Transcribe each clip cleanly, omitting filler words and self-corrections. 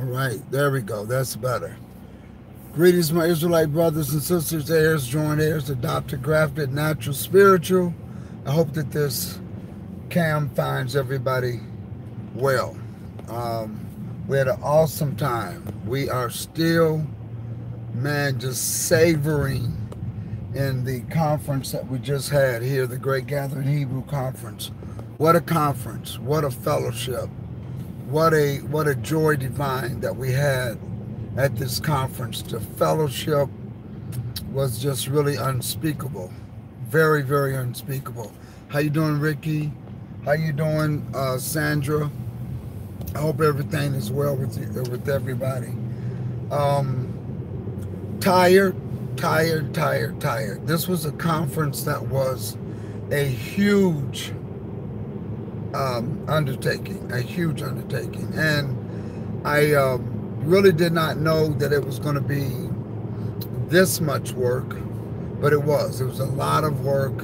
All right, there we go. That's better. Greetings, my Israelite brothers and sisters, heirs, joint heirs, adopted, grafted, natural, spiritual. I hope that this cam finds everybody well. We had an awesome time. We are still, man, just savoring in the conference that we just had here, the Great Gathering Hebrew Conference. What a conference! What a fellowship! What a joy divine that we had at this conference. The fellowship was just really unspeakable. Very, very unspeakable. How you doing, Ricky? How you doing, Sandra? I hope everything is well with you, with everybody. Tired. This was a conference that was a huge undertaking, and I really did not know that it was going to be this much work, but it was. It was a lot of work,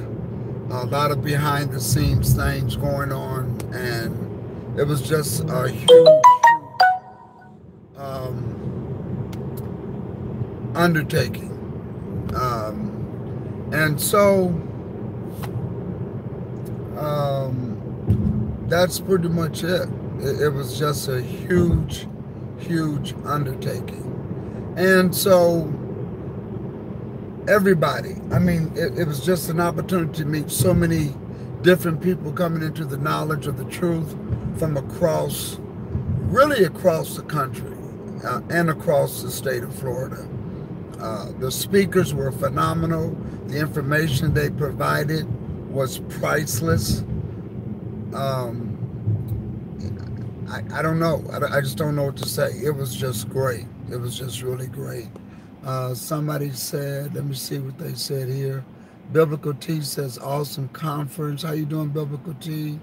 a lot of behind the scenes things going on, and it was just a huge undertaking. And so that's pretty much it. It was just a huge undertaking. And so everybody, I mean, it was just an opportunity to meet so many different people coming into the knowledge of the truth from really across the country and across the state of Florida. The speakers were phenomenal. The information they provided was priceless. I don't know. I just don't know what to say. It was just great. It was just really great. Somebody said, let me see what they said here. Biblical T says, awesome conference. How you doing, Biblical T?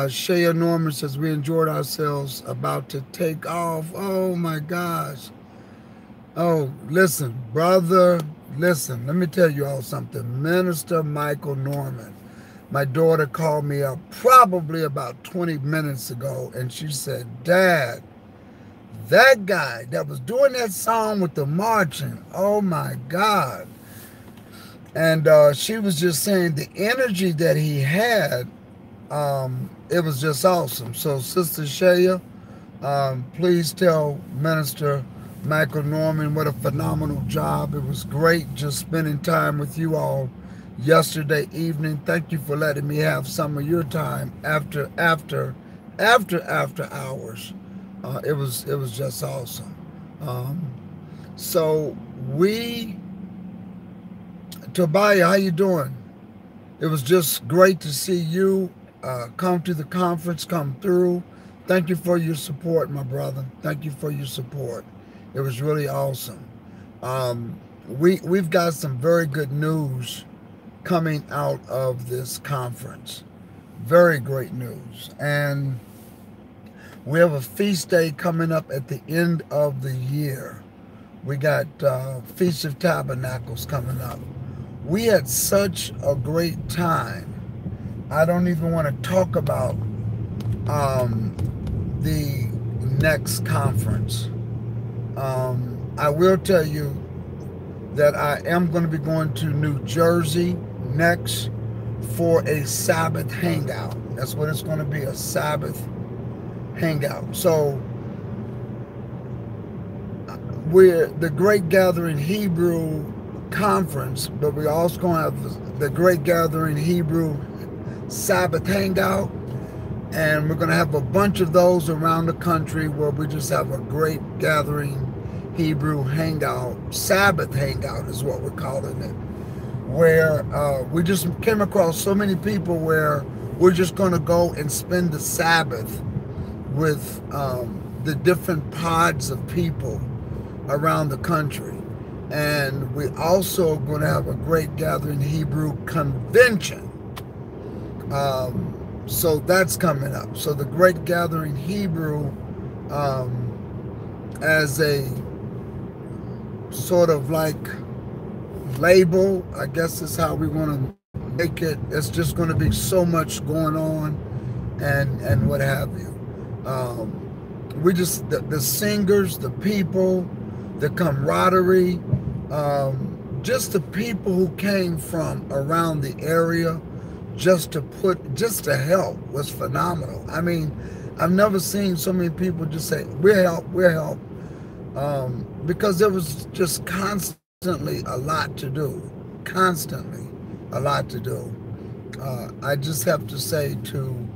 Shea Norman says, we enjoyed ourselves, about to take off. Oh my gosh. Oh, listen, brother, listen, let me tell you all something. Minister Michael Norman, my daughter called me up probably about 20 minutes ago, and she said, Dad, that guy that was doing that song with the marching, oh my God. And she was just saying the energy that he had, it was just awesome. So Sister Shea, please tell Minister Michael Norman what a phenomenal job. It was great just spending time with you all yesterday evening. Thank you for letting me have some of your time after hours. It was just awesome. So Tobiah, how you doing? It was just great to see you come to the conference, come through. Thank you for your support, my brother. Thank you for your support. It was really awesome. We've got some very good news coming out of this conference. Very great news. And we have a feast day coming up at the end of the year. We got Feast of Tabernacles coming up. We had such a great time. I don't even want to talk about the next conference. I will tell you that I am going to be going to New Jersey next for a Sabbath hangout. That's what it's going to be, a Sabbath hangout. So we're the Great Gathering Hebrew Conference, but we're also going to have the Great Gathering Hebrew Sabbath hangout. And we're going to have a bunch of those around the country where we just have a great gathering Hebrew hangout. Sabbath hangout is what we're calling it. Where we just came across so many people where we're just going to go and spend the Sabbath with the different pods of people around the country. And we also going to have a Great Gathering Hebrew convention. So that's coming up. So the Great Gathering Hebrew, as a sort of like label, I guess is how we want to make it. It's just going to be so much going on and what have you. we just, the singers, the people, the camaraderie, just the people who came from around the area just to help was phenomenal. I mean, I've never seen so many people just say, we're help, because there was just constantly a lot to do, constantly a lot to do. I just have to say to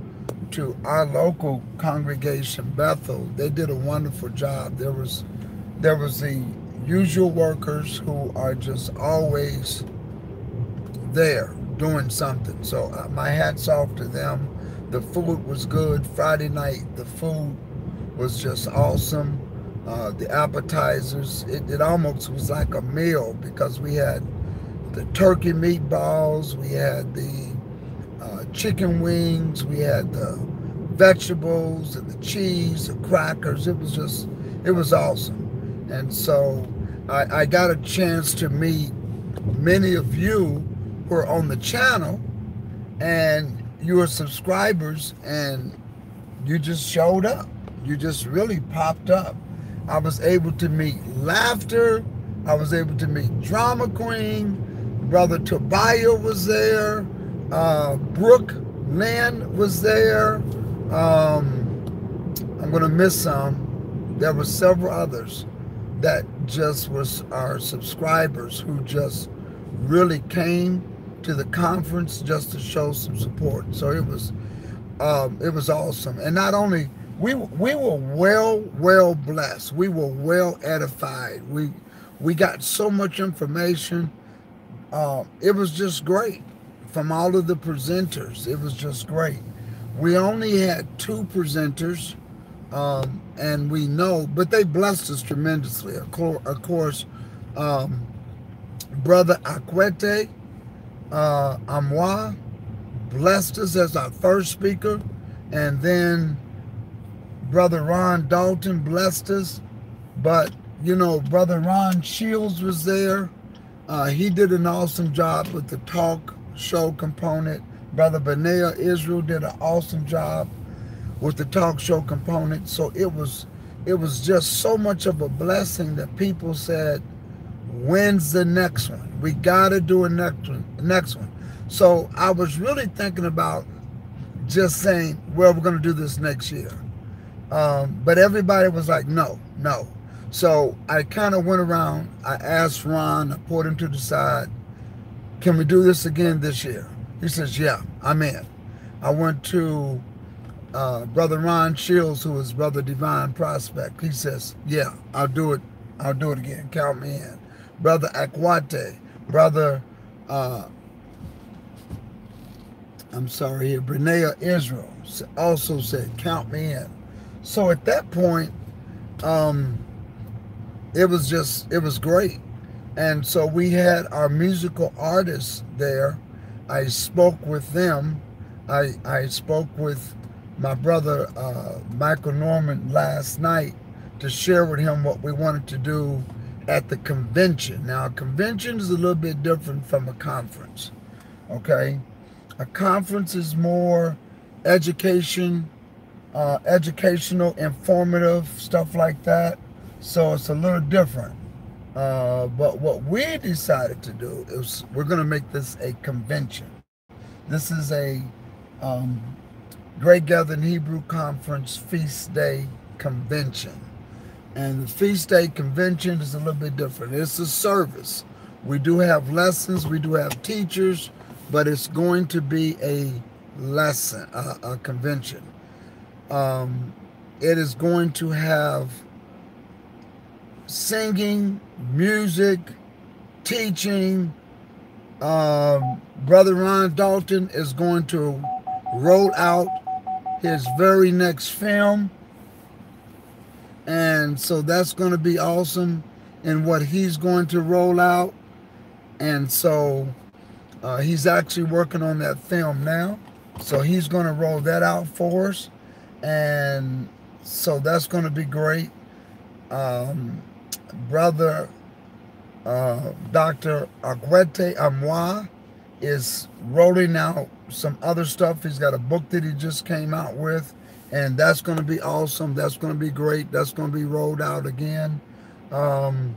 our local congregation, Bethel, they did a wonderful job. There was the usual workers who are just always there doing something. So my hat's off to them. The food was good. Friday night, the food was just awesome. The appetizers, it almost was like a meal because we had the turkey meatballs, we had the chicken wings, we had the vegetables and the cheese, the crackers. It was awesome. And so I got a chance to meet many of you who are on the channel, and you are subscribers, and you just showed up. You just really popped up. I was able to meet Laughter. I was able to meet Drama Queen. Brother Tobiah was there. Brooke Lynn was there. I'm going to miss some. There were several others that just was our subscribers who just really came to the conference just to show some support. So it was awesome. And not only we were well blessed. We were well edified. We got so much information. It was just great from all of the presenters. It was just great. We only had 2 presenters, and we know, but they blessed us tremendously. Of course, Brother Akwete Amwa blessed us as our first speaker, and then Brother Ron Dalton blessed us. But, you know, Brother Ron Shields was there. He did an awesome job with the talk show component. Brother Benea Israel did an awesome job with the talk show component. So it was just so much of a blessing that people said, when's the next one? We gotta do a next one. So I was really thinking about just saying, well, we're gonna do this next year. But everybody was like, no. So I kind of went around, I asked Ron, I pulled him to the side, can we do this again this year? He says, yeah, I'm in. I went to Brother Ron Shields, who is Brother Divine Prospect. He says, yeah, I'll do it again, count me in. Brother Akwate, Brother, Benea Israel also said, count me in. So at that point, it was great. And so we had our musical artists there. I spoke with them. I spoke with my brother Michael Norman last night to share with him what we wanted to do at the convention. Now, a convention is a little bit different from a conference, okay? A conference is more educational, informative, stuff like that. So it's a little different. But what we decided to do is we're going to make this a convention. This is a Great Gathering Hebrew Conference Feast Day Convention. And the Feast Day Convention is a little bit different. It's a service. We do have lessons, we do have teachers, but it's going to be a lesson, a convention. It is going to have singing, music, teaching. Brother Ron Dalton is going to roll out his very next film. And so that's going to be awesome in what he's going to roll out. And so he's actually working on that film now. So he's going to roll that out for us. And so that's going to be great. Brother Dr. Akwete Amwa is rolling out some other stuff. He's got a book that he just came out with. and that's going to be awesome. That's going to be great. That's going to be rolled out again. Um,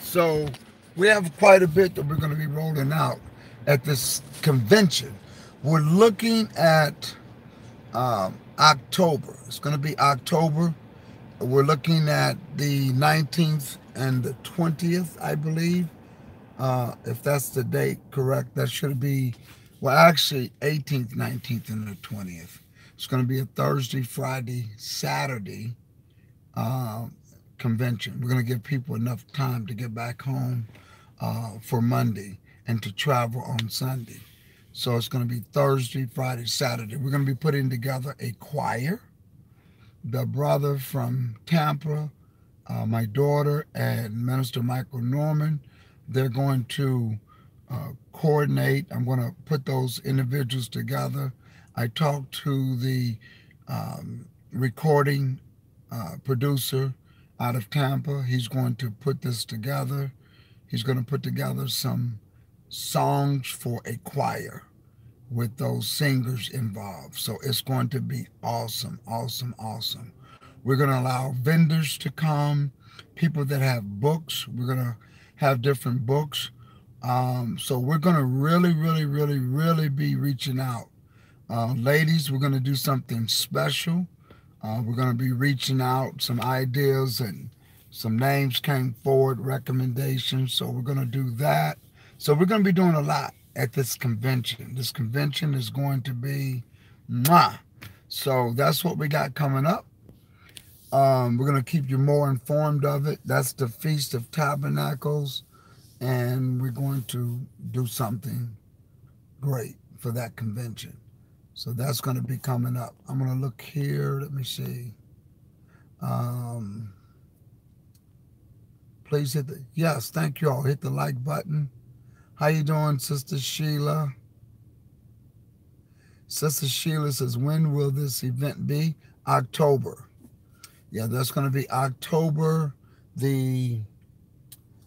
so we have quite a bit that we're going to be rolling out at this convention. We're looking at October. It's going to be October. We're looking at the 19th and the 20th, I believe. If that's the date correct, that should be, well, actually 18th, 19th, and the 20th. It's going to be a Thursday, Friday, Saturday uh, convention. We're going to give people enough time to get back home for Monday and to travel on Sunday. So it's going to be Thursday, Friday, Saturday. We're going to be putting together a choir. The brother from Tampa, my daughter, and Minister Michael Norman, they're going to coordinate. I'm going to put those individuals together. I talked to the recording producer out of Tampa. He's going to put this together. He's going to put together some songs for a choir with those singers involved. So it's going to be awesome, awesome, awesome. We're going to allow vendors to come, people that have books. We're going to have different books. So we're going to really, really, really, really be reaching out. Ladies, we're going to do something special. We're going to be reaching out. Some ideas and some names came forward, recommendations. So we're going to do that. So we're going to be doing a lot at this convention. This convention is going to be mwah. So that's what we got coming up. We're going to keep you more informed of it. That's the Feast of Tabernacles. And we're going to do something great for that convention. So that's going to be coming up. I'm going to look here. Let me see. Please hit the, yes, thank you all. Hit the like button. How you doing, Sister Sheila? Sister Sheila says, when will this event be? October. Yeah, that's going to be October the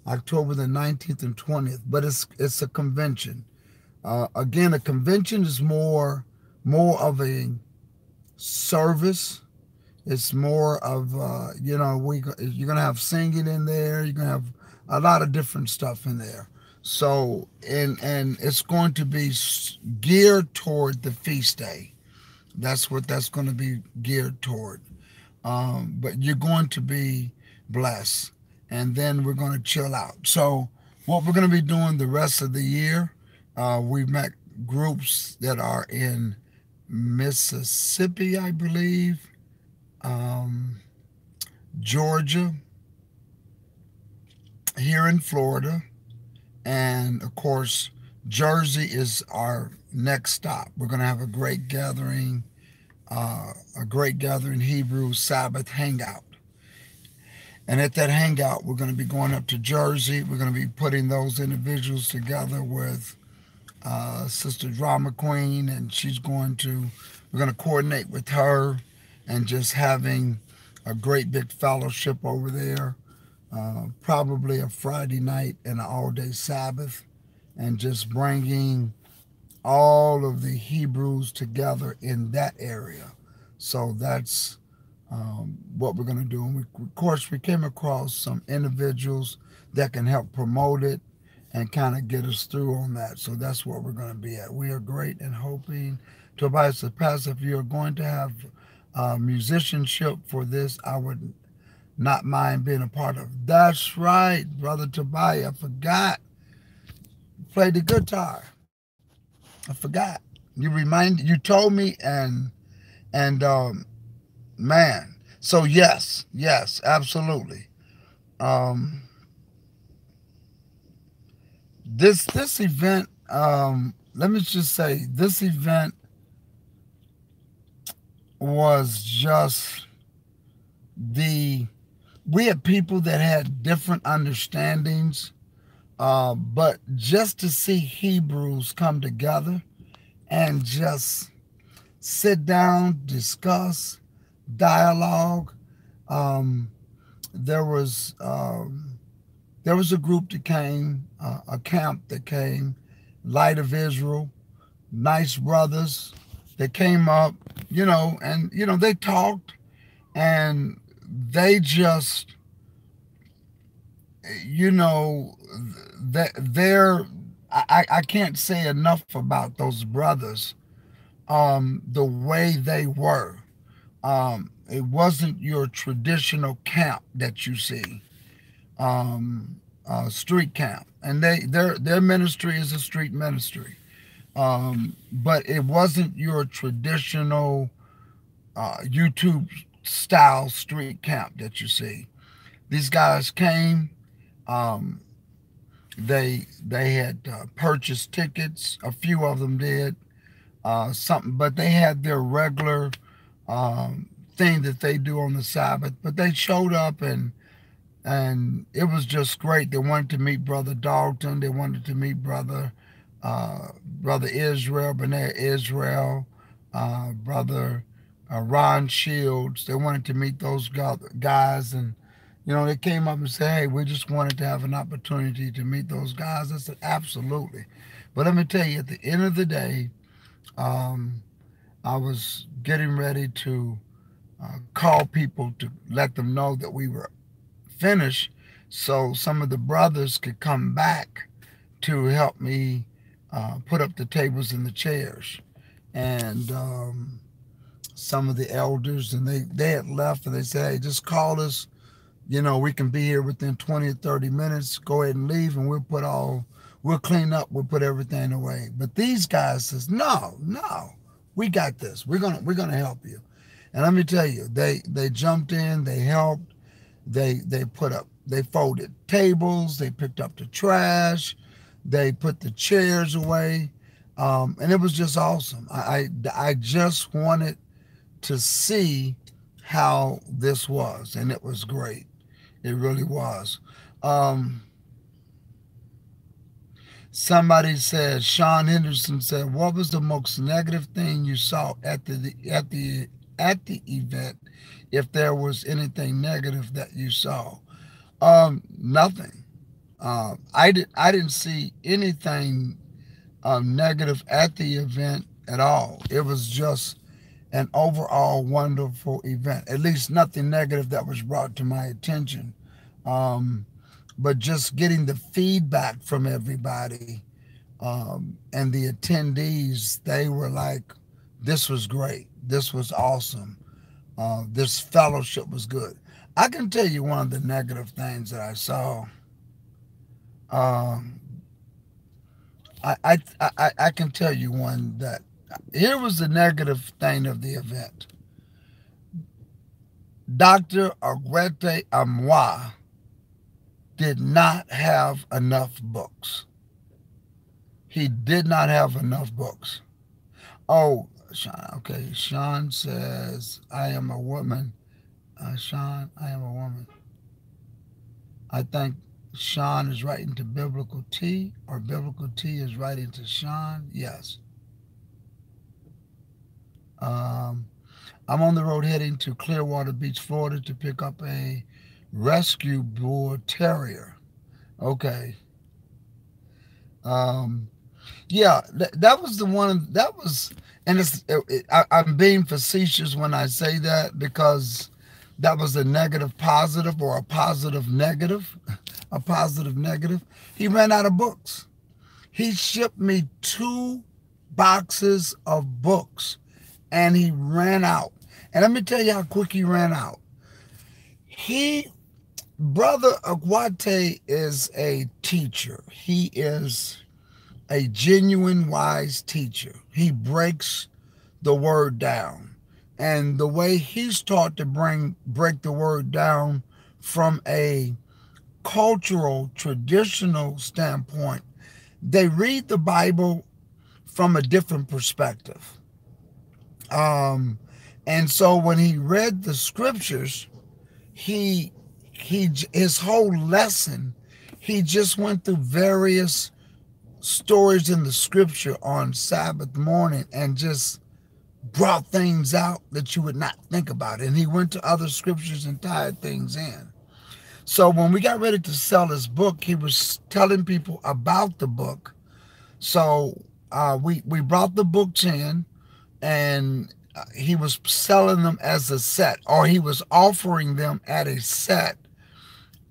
19th and 20th. But it's a convention. Again, a convention is more of a service. It's more of you're gonna have singing in there. You're gonna have a lot of different stuff in there. So and it's going to be geared toward the feast day. That's what that's going to be geared toward. But you're going to be blessed, and then we're going to chill out. So what we're going to be doing the rest of the year, we've met groups that are in Mississippi, I believe, Georgia, here in Florida, and of course, Jersey is our next stop. We're going to have a great gathering Hebrew Sabbath hangout. And at that hangout, we're going to be going up to Jersey. We're going to be putting those individuals together with Sister Drama Queen, and we're going to coordinate with her and just having a great big fellowship over there. Probably a Friday night and an all-day Sabbath, and just bringing all of the Hebrews together in that area. So that's what we're going to do. And of course, we came across some individuals that can help promote it and kind of get us through on that. So that's what we're going to be at. We are great and hoping. Tobias says, Pastor, if you're going to have musicianship for this, I would not mind being a part of. That's right, Brother Tobias. I forgot. Played the guitar. I forgot. You told me, and man. So yes, absolutely. This event, let me just say, this event was just we had people that had different understandings, but just to see Hebrews come together and just sit down, discuss, dialogue. There was a group that came, a camp that came, Light of Israel, nice brothers They came up, and they talked, and they just, you know, that they're. I can't say enough about those brothers. The way they were. It wasn't your traditional camp that you see, street camp, and their ministry is a street ministry. But it wasn't your traditional YouTube style street camp that you see. These guys came. Um, they had purchased tickets. A few of them did something, but they had their regular thing that they do on the Sabbath. But they showed up, and it was just great. They wanted to meet Brother Dalton. They wanted to meet Brother Israel, Benet Israel, Brother Ron Shields. They wanted to meet those guys, and they came up and said, "Hey, we just wanted to have an opportunity to meet those guys." I said, "Absolutely." But let me tell you, at the end of the day, um, I was getting ready to call people to let them know that we were finished, so some of the brothers could come back to help me put up the tables and the chairs. And some of the elders, and they had left, and they said, "Hey, just call us. We can be here within 20 or 30 minutes. Go ahead and leave, and we'll clean up. We'll put everything away." But these guys says, "No, no, we got this. We're gonna help you." And let me tell you, they jumped in, they helped, they folded tables, they picked up the trash, they put the chairs away, and it was just awesome. I just wanted to see how this was, and it was great. It really was. Um, Somebody said, Sean Henderson said, "What was the most negative thing you saw at the event, if there was anything negative that you saw?" Nothing. I didn't see anything negative at the event at all. It was just an overall wonderful event. At least nothing negative that was brought to my attention. Um, but just getting the feedback from everybody, and the attendees, they were like, "This was great. This was awesome. This fellowship was good." I can tell you one of the negative things that I saw. Um, I can tell you one that here was the negative thing of the event. Dr. Agwete Amwa did not have enough books. He did not have enough books. Oh, Sean, okay. Sean says, "I am a woman." Sean, I am a woman. I think Sean is writing to Biblical T, or Biblical T is writing to Sean. Yes. Um, I'm on the road heading to Clearwater Beach, Florida to pick up a rescue bull terrier. Okay. Um, yeah, that was the one. That was, and I'm being facetious when I say that, because that was a negative positive, or a positive negative, a positive negative. He ran out of books. He shipped me 2 boxes of books, and he ran out. And let me tell you how quick he ran out. He, Brother Akwate, is a teacher. He is a genuine wise teacher. He breaks the word down. And the way he's taught to break the word down from a cultural, traditional standpoint, they read the Bible from a different perspective. Um, and so when he read the scriptures, he his whole lesson, he just went through various stories in the scripture on Sabbath morning, and just brought things out that you would not think about. And he went to other scriptures and tied things in. So when we got ready to sell his book, he was telling people about the book. So we brought the books in, and he was selling them as a set, or he was offering them at a set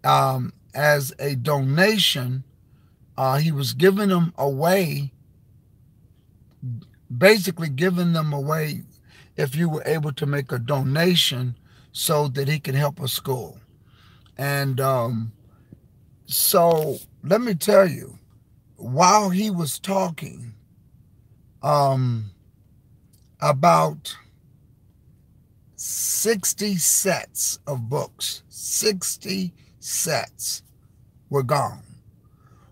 as a donation. He was giving them away, basically giving them away if you were able to make a donation so that he could help a school. And so let me tell you, while he was talking um, about 60 sets of books, 60 sets were gone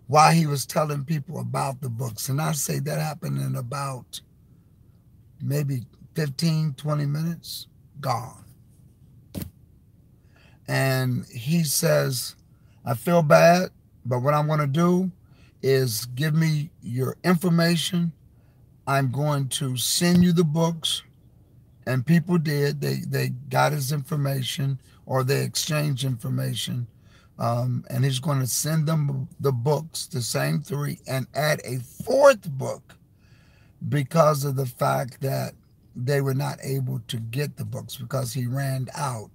while he was telling people about the books. And I say that happened in about maybe 15, 20 minutes, gone. And he says, I feel bad, but what I'm going to do is give me your information. I'm going to send you the books. And people did. They got his information, or they exchanged information. And he's going to send them the books, the same 3, and add a 4th book because of the fact that they were not able to get the books because he ran out,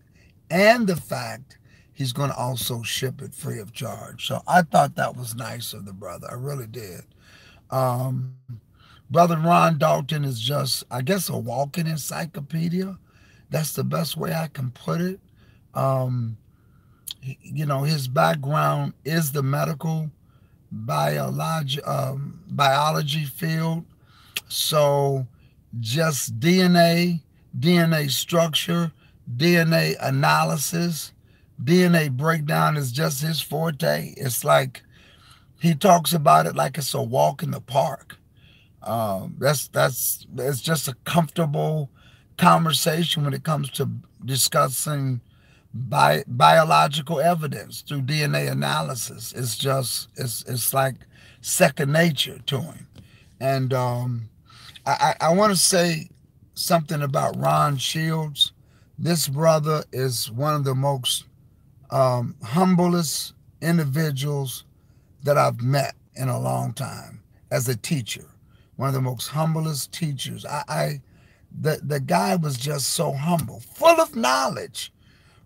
and the fact he's going to also ship it free of charge. So I thought that was nice of the brother. I really did. Brother Ron Dalton is just, I guess, a walking encyclopedia. That's the best way I can put it. You know, his background is the medical biology field. So just DNA structure, DNA analysis, DNA breakdown is just his forte. It's like he talks about it like it's a walk in the park. It's just a comfortable conversation when it comes to discussing biological evidence through DNA analysis. It's like second nature to him. And I want to say something about Ron Shields. This brother is one of the most humblest individuals that I've met in a long time as a teacher. One of the most humblest teachers. The guy was just so humble, full of knowledge,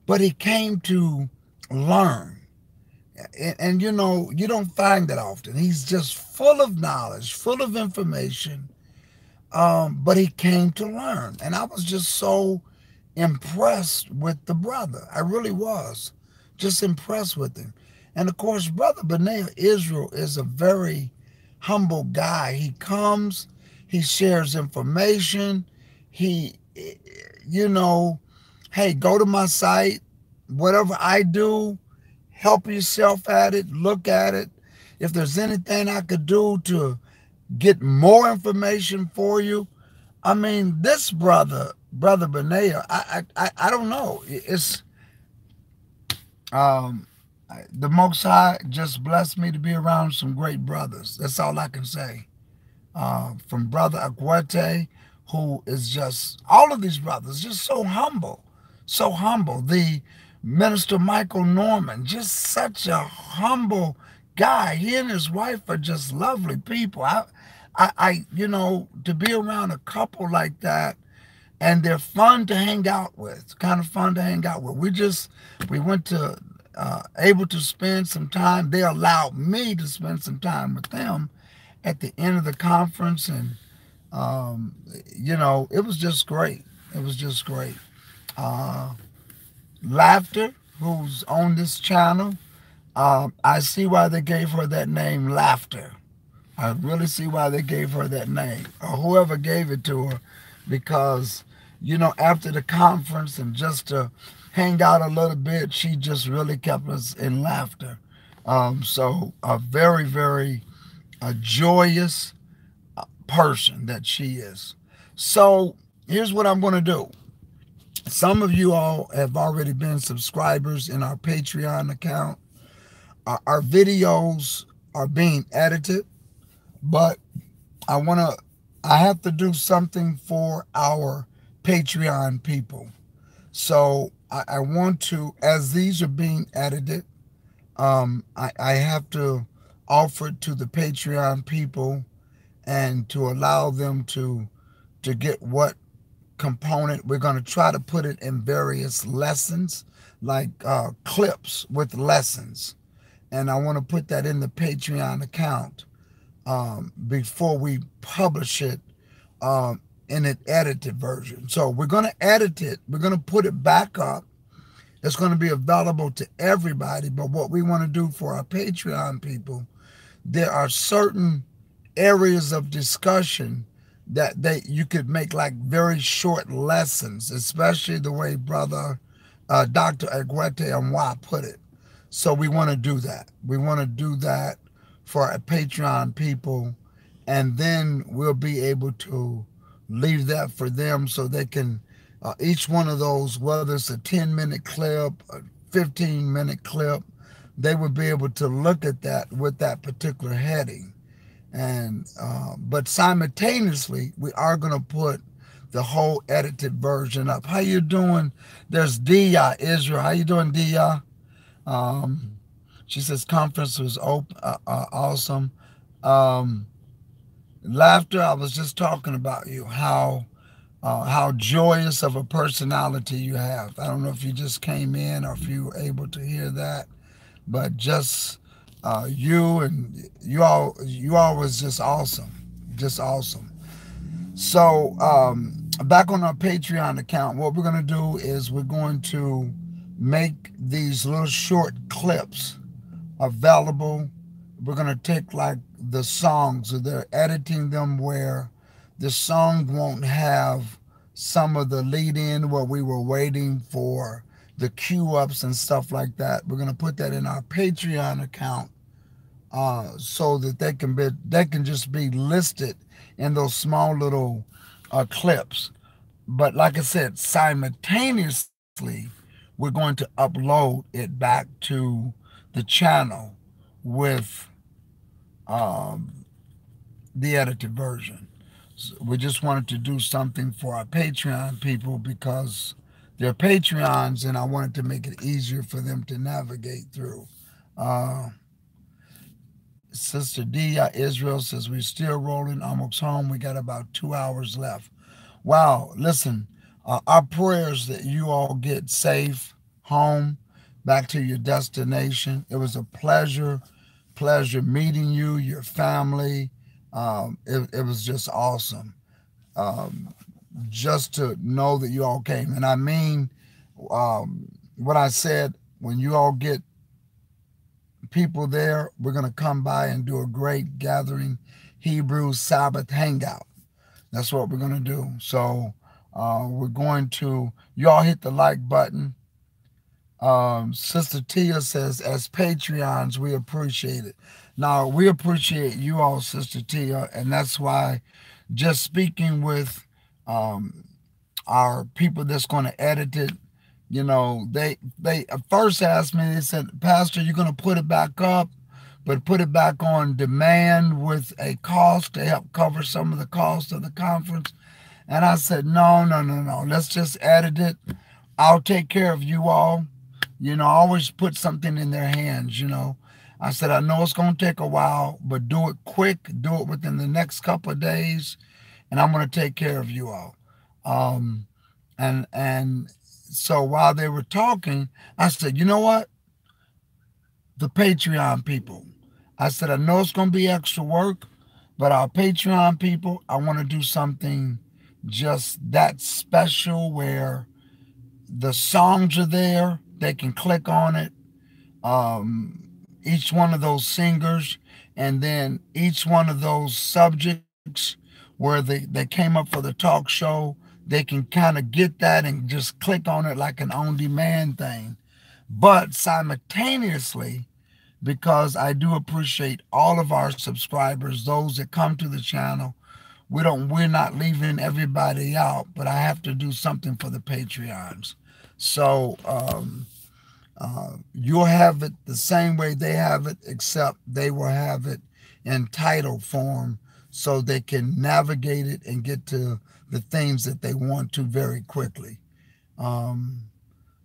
but he came to learn. And you know, you don't find that often. He's just full of knowledge, full of information, but he came to learn. And I was just so impressed with the brother. I really was just impressed with him. And of course, Brother Benaiah Israel is a very humble guy. He comes, he shares information. He, you know, hey, go to my site, whatever I do, help yourself at it, look at it. If there's anything I could do to get more information for you. I mean, this brother Benaiah, I don't know. It's the Most High just blessed me to be around some great brothers. That's all I can say. From Brother Akwete, who is just, all of these brothers, just so humble, so humble. The Minister Michael Norman, just such a humble guy. He and his wife are just lovely people. I you know, to be around a couple like that, and they're fun to hang out with, kind of fun to hang out with. We went to, able to spend some time. They allowed me to spend some time with them at the end of the conference. And, you know, it was just great. It was just great. Laughter, who's on this channel, I see why they gave her that name, Laughter. I really see why they gave her that name, or whoever gave it to her, because, you know, after the conference and just to hang out a little bit, she just really kept us in laughter. So a very, very joyous person that she is. So here's what I'm going to do. Some of you all have already been subscribers in our Patreon account. Our videos are being edited, but I have to do something for our Patreon people. So I want to, as these are being edited, I have to offer it to the Patreon people and to allow them to to get what component. We're going to try to put it in various lessons, like clips with lessons. And I want to put that in the Patreon account before we publish it in an edited version. So we're going to edit it. We're going to put it back up. It's going to be available to everybody. But what we want to do for our Patreon people, there are certain areas of discussion that you could make like very short lessons, especially the way brother Dr. Aguete Anwa put it. So we want to do that. We want to do that for our Patreon people, and then we'll be able to leave that for them so they can, each one of those, whether it's a 10-minute clip, a 15-minute clip, they would be able to look at that with that particular heading. And but simultaneously, we are going to put the whole edited version up. How you doing? There's Dia Israel. How you doing, Dia? Um, she says conference was awesome. Um, Laughter. I was just talking about you. How joyous of a personality you have. I don't know if you just came in or if you were able to hear that, but just you all was just awesome. So back on our Patreon account, what we're going to do is we're going to make these little short clips available. We're going to take like the songs, so they're editing them where the song won't have some of the lead in where we were waiting for the cue ups and stuff like that. We're going to put that in our Patreon account so that they can just be listed in those small little clips. But like I said, simultaneously, we're going to upload it back to the channel with um, the edited version. So we just wanted to do something for our Patreon people because they're Patreons, and I wanted to make it easier for them to navigate through. Uh, Sister Dia Israel says we're still rolling, almost home. We got about 2 hours left. Wow, listen, our prayers that you all get safe home, back to your destination. It was a pleasure meeting you, your family. It was just awesome. Um, just to know that you all came. And I mean, what I said, when you all get people there, we're going to come by and do a great gathering Hebrew Sabbath hangout. That's what we're going to do. So we're going to, you all hit the like button. Sister Tia says, as Patreons, we appreciate it. Now, we appreciate you all, Sister Tia, and that's why just speaking with um, our people that's going to edit it, they at first asked me, they said, Pastor, you're going to put it back up, but put it back on demand with a cost to help cover some of the cost of the conference. And I said, no, no, no, no. Let's just edit it. I'll take care of you all. I always put something in their hands. I said, I know it's going to take a while, but do it quick. Do it within the next couple of days, and I'm going to take care of you all. Um, and so while they were talking, I said, you know what? The Patreon people. I said, I know it's going to be extra work, but our Patreon people, I want to do something just that special where the songs are there. They can click on it. Each one of those singers, and then each one of those subjects where they came up for the talk show, they can kind of get that and just click on it like an on-demand thing. But simultaneously, because I do appreciate all of our subscribers, those that come to the channel, we're not leaving everybody out, but I have to do something for the Patreons. So you'll have it the same way they have it, except they will have it in title form so they can navigate it and get to the things that they want to very quickly. Um,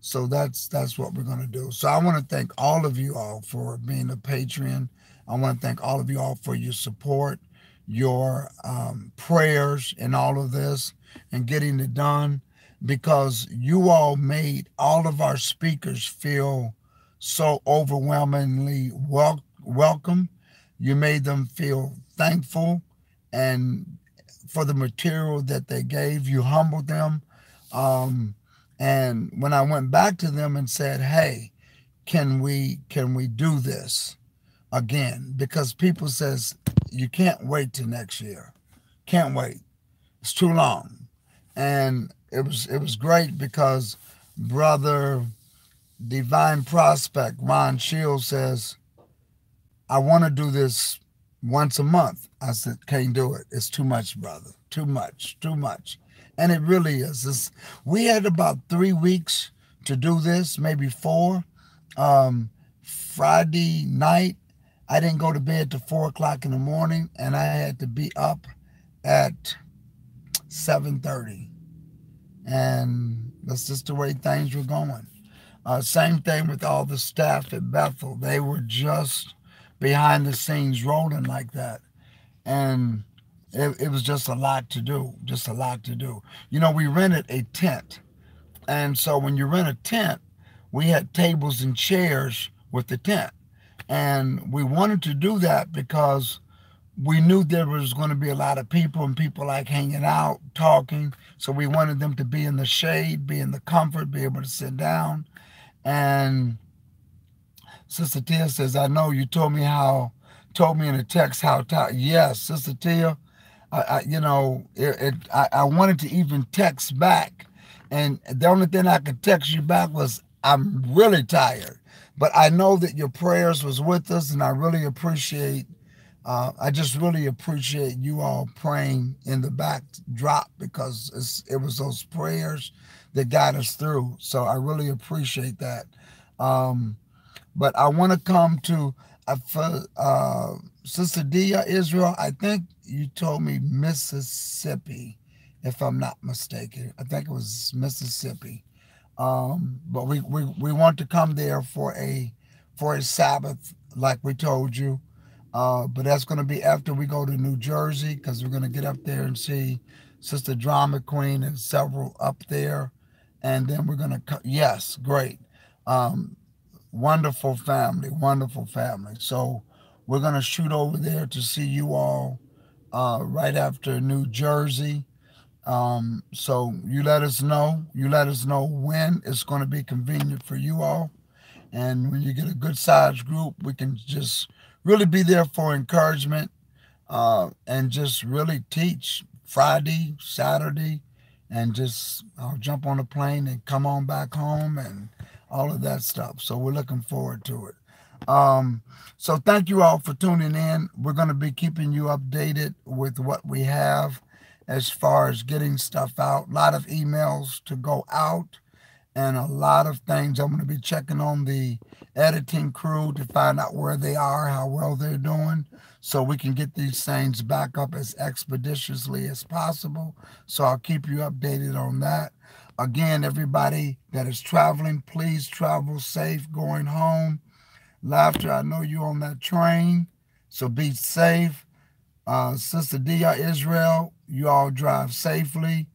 so that's what we're going to do. So I want to thank all of you all for being a Patreon. I want to thank all of you all for your support. your prayers and all of this and getting it done, because you all made all of our speakers feel so overwhelmingly welcome. You made them feel thankful, and for the material that they gave, you humbled them. Um, and when I went back to them and said, "Hey, can we do this again?" Because people says you can't wait till next year. Can't wait. It's too long. And it was great because brother Divine Prospect Ron Shields says, "I want to do this once a month." I said, "Can't do it. It's too much, brother. Too much. Too much." And it really is. We had about 3 weeks to do this, maybe four. Friday night, I didn't go to bed till 4 o'clock in the morning, and I had to be up at 7:30, and that's just the way things were going. Same thing with all the staff at Bethel; they were just behind the scenes rolling like that, and it was just a lot to do, just a lot to do. We rented a tent, and so when you rent a tent, we had tables and chairs with the tent. And we wanted to do that because we knew there was going to be a lot of people and people like hanging out, talking. So we wanted them to be in the shade, be in the comfort, be able to sit down. And Sister Tia says, "I know you told me in a text how tired." Yes, Sister Tia, I wanted to even text back, and the only thing I could text you back was, "I'm really tired." But I know that your prayers was with us, and I just really appreciate you all praying in the backdrop, because it was those prayers that got us through. So I really appreciate that. Um, but I want to come to Sister Dia Israel. I think you told me Mississippi, if I'm not mistaken. I think it was Mississippi. But we want to come there for a Sabbath, like we told you. But that's going to be after we go to New Jersey, because we're going to get up there and see Sister Drama Queen and several up there, and then we're going to, yes, great. Um, Wonderful family, wonderful family. So we're going to shoot over there to see you all right after New Jersey. So you let us know. You let us know when it's going to be convenient for you all. And when you get a good sized group, we can just really be there for encouragement, and just really teach Friday, Saturday, and just I'll jump on a plane and come on back home and all of that stuff. So we're looking forward to it. So thank you all for tuning in. We're going to be keeping you updated with what we have as far as getting stuff out. A lot of emails to go out and a lot of things. I'm going to be checking on the editing crew to find out where they are, how well they're doing, so we can get these things back up as expeditiously as possible. So I'll keep you updated on that. Again, everybody that is traveling, please travel safe going home. Laughter, I know you're on that train, so be safe. Sister Dia Israel, you all drive safely.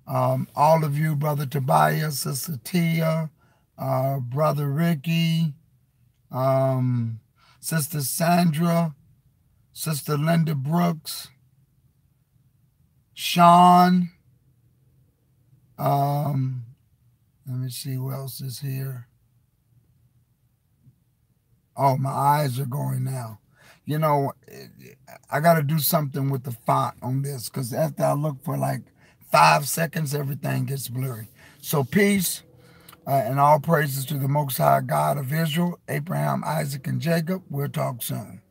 All of you, Brother Tobias, Sister Tia, Brother Ricky, Sister Sandra, Sister Linda Brooks, Sean. Let me see who else is here. Oh, my eyes are going now. I got to do something with the font on this, because after I look for like 5 seconds, everything gets blurry. So peace, and all praises to the Most High God of Israel, Abraham, Isaac, and Jacob. We'll talk soon.